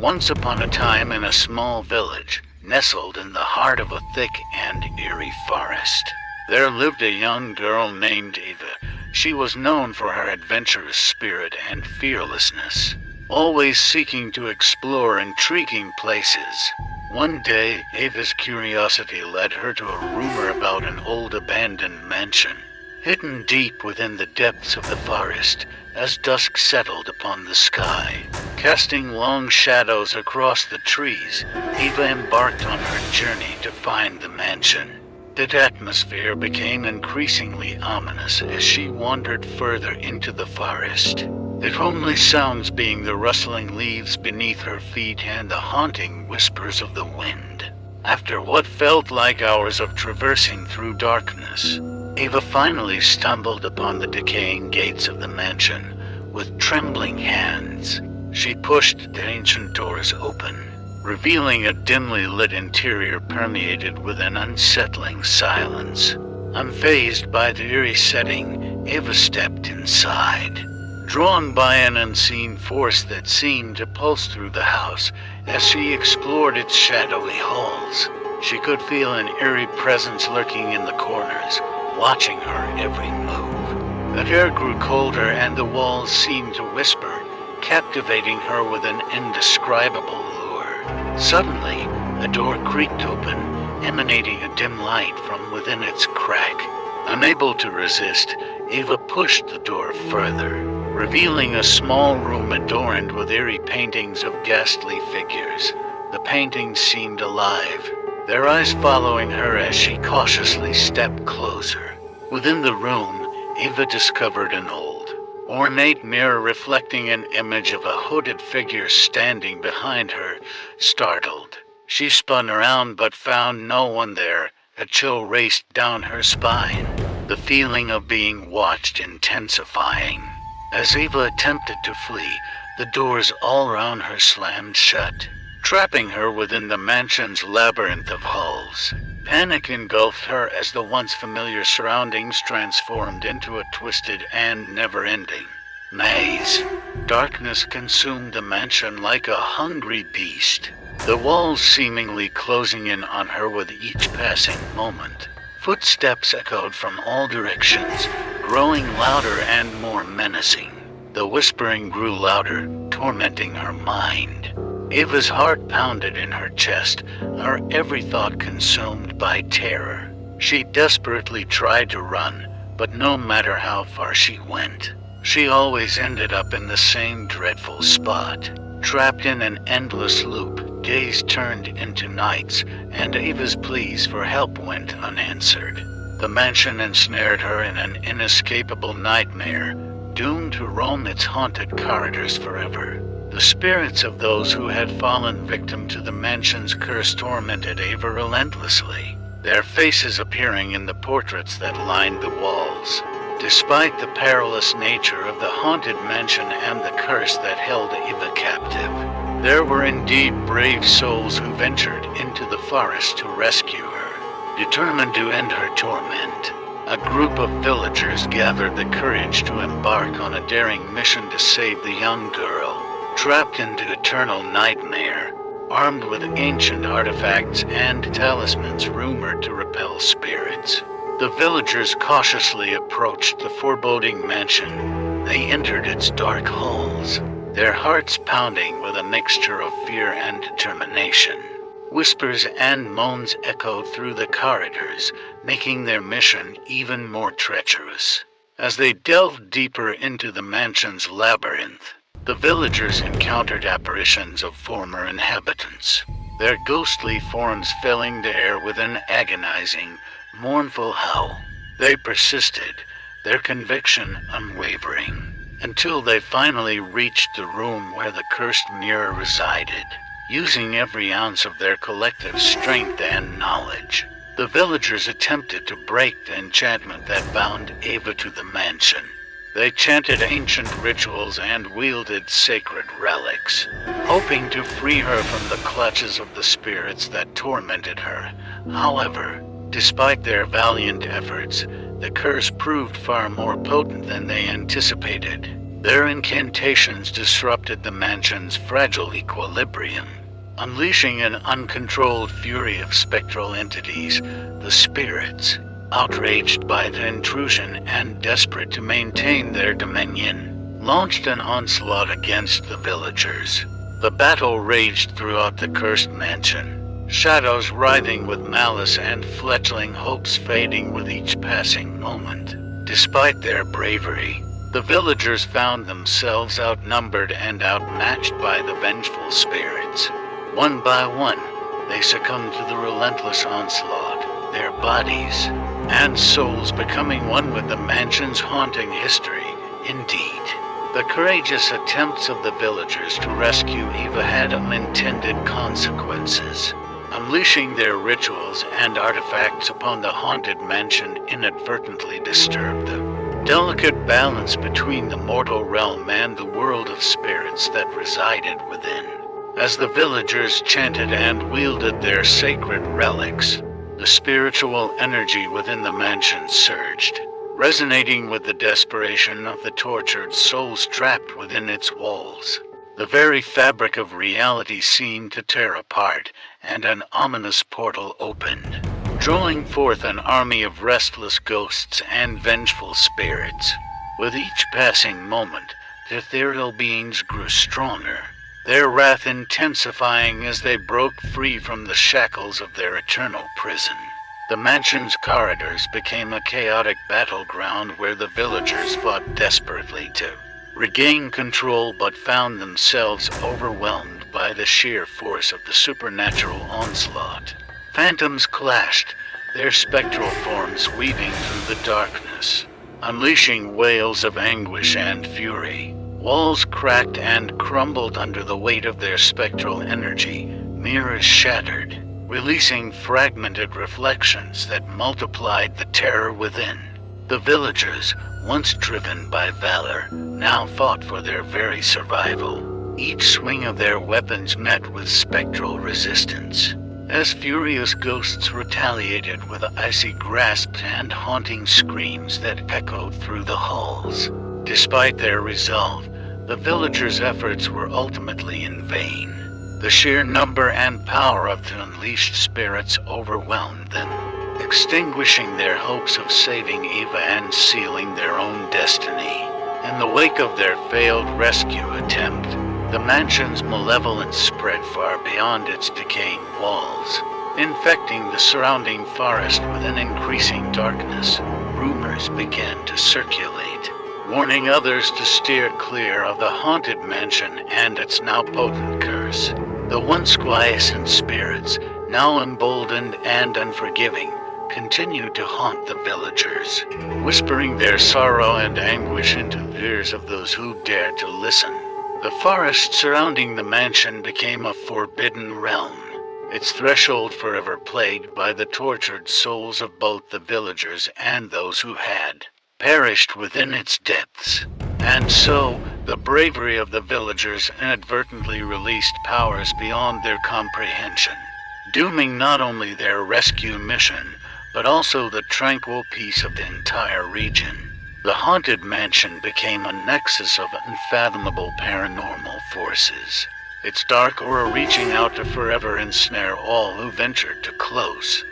Once upon a time in a small village, nestled in the heart of a thick and eerie forest, there lived a young girl named Eva. She was known for her adventurous spirit and fearlessness, always seeking to explore intriguing places. One day, Eva's curiosity led her to a rumor about an old abandoned mansion, hidden deep within the depths of the forest. As dusk settled upon the sky, casting long shadows across the trees, Eva embarked on her journey to find the mansion. The atmosphere became increasingly ominous as she wandered further into the forest, its only sounds being the rustling leaves beneath her feet and the haunting whispers of the wind. After what felt like hours of traversing through darkness, Eva finally stumbled upon the decaying gates of the mansion. With trembling hands, she pushed the ancient doors open, revealing a dimly lit interior permeated with an unsettling silence. Unfazed by the eerie setting, Eva stepped inside, drawn by an unseen force that seemed to pulse through the house. As she explored its shadowy halls, she could feel an eerie presence lurking in the corners, watching her every move. The air grew colder and the walls seemed to whisper, captivating her with an indescribable lure. Suddenly, a door creaked open, emanating a dim light from within its crack. Unable to resist, Eva pushed the door further, revealing a small room adorned with eerie paintings of ghastly figures. The paintings seemed alive, their eyes following her as she cautiously stepped closer. Within the room, Eva discovered an old, ornate mirror reflecting an image of a hooded figure standing behind her. Startled, she spun around but found no one there. A chill raced down her spine, the feeling of being watched intensifying. As Eva attempted to flee, the doors all around her slammed shut, trapping her within the mansion's labyrinth of halls. Panic engulfed her as the once familiar surroundings transformed into a twisted and never-ending maze. Darkness consumed the mansion like a hungry beast, the walls seemingly closing in on her with each passing moment. Footsteps echoed from all directions, growing louder and more menacing. The whispering grew louder, tormenting her mind. Eva's heart pounded in her chest, her every thought consumed by terror. She desperately tried to run, but no matter how far she went, she always ended up in the same dreadful spot. Trapped in an endless loop, days turned into nights, and Eva's pleas for help went unanswered. The mansion ensnared her in an inescapable nightmare, doomed to roam its haunted corridors forever. The spirits of those who had fallen victim to the mansion's curse tormented Eva relentlessly, their faces appearing in the portraits that lined the walls. Despite the perilous nature of the haunted mansion and the curse that held Eva captive, there were indeed brave souls who ventured into the forest to rescue her. Determined to end her torment, a group of villagers gathered the courage to embark on a daring mission to save the young girl, trapped into eternal nightmare, armed with ancient artifacts and talismans rumored to repel spirits. The villagers cautiously approached the foreboding mansion. They entered its dark halls, their hearts pounding with a mixture of fear and determination. Whispers and moans echoed through the corridors, making their mission even more treacherous. As they delved deeper into the mansion's labyrinth, the villagers encountered apparitions of former inhabitants, their ghostly forms filling the air with an agonizing, mournful howl. They persisted, their conviction unwavering, until they finally reached the room where the cursed mirror resided. Using every ounce of their collective strength and knowledge, the villagers attempted to break the enchantment that bound Eva to the mansion. They chanted ancient rituals and wielded sacred relics, hoping to free her from the clutches of the spirits that tormented her. However, despite their valiant efforts, the curse proved far more potent than they anticipated. Their incantations disrupted the mansion's fragile equilibrium, unleashing an uncontrolled fury of spectral entities. The spirits, outraged by the intrusion and desperate to maintain their dominion, launched an onslaught against the villagers. The battle raged throughout the cursed mansion, shadows writhing with malice and fledgling hopes fading with each passing moment. Despite their bravery, the villagers found themselves outnumbered and outmatched by the vengeful spirits. One by one, they succumbed to the relentless onslaught, their bodies and souls becoming one with the mansion's haunting history. Indeed, the courageous attempts of the villagers to rescue Eva had unintended consequences. Unleashing their rituals and artifacts upon the haunted mansion inadvertently disturbed the delicate balance between the mortal realm and the world of spirits that resided within. As the villagers chanted and wielded their sacred relics, the spiritual energy within the mansion surged, resonating with the desperation of the tortured souls trapped within its walls. The very fabric of reality seemed to tear apart, and an ominous portal opened, drawing forth an army of restless ghosts and vengeful spirits. With each passing moment, the ethereal beings grew stronger, their wrath intensifying as they broke free from the shackles of their eternal prison. The mansion's corridors became a chaotic battleground where the villagers fought desperately to regain control but found themselves overwhelmed by the sheer force of the supernatural onslaught. Phantoms clashed, their spectral forms weaving through the darkness, unleashing wails of anguish and fury. Walls cracked and crumbled under the weight of their spectral energy, mirrors shattered, releasing fragmented reflections that multiplied the terror within. The villagers, once driven by valor, now fought for their very survival. Each swing of their weapons met with spectral resistance, as furious ghosts retaliated with icy grasps and haunting screams that echoed through the halls. Despite their resolve, the villagers' efforts were ultimately in vain. The sheer number and power of the unleashed spirits overwhelmed them, extinguishing their hopes of saving Eva and sealing their own destiny. In the wake of their failed rescue attempt, the mansion's malevolence spread far beyond its decaying walls, infecting the surrounding forest with an increasing darkness. Rumors began to circulate, warning others to steer clear of the haunted mansion and its now potent curse. The once quiescent spirits, now emboldened and unforgiving, continued to haunt the villagers, whispering their sorrow and anguish into the ears of those who dared to listen. The forest surrounding the mansion became a forbidden realm, its threshold forever plagued by the tortured souls of both the villagers and those who had perished within its depths. And so, the bravery of the villagers inadvertently released powers beyond their comprehension, dooming not only their rescue mission, but also the tranquil peace of the entire region. The haunted mansion became a nexus of unfathomable paranormal forces, its dark aura reaching out to forever ensnare all who ventured too close.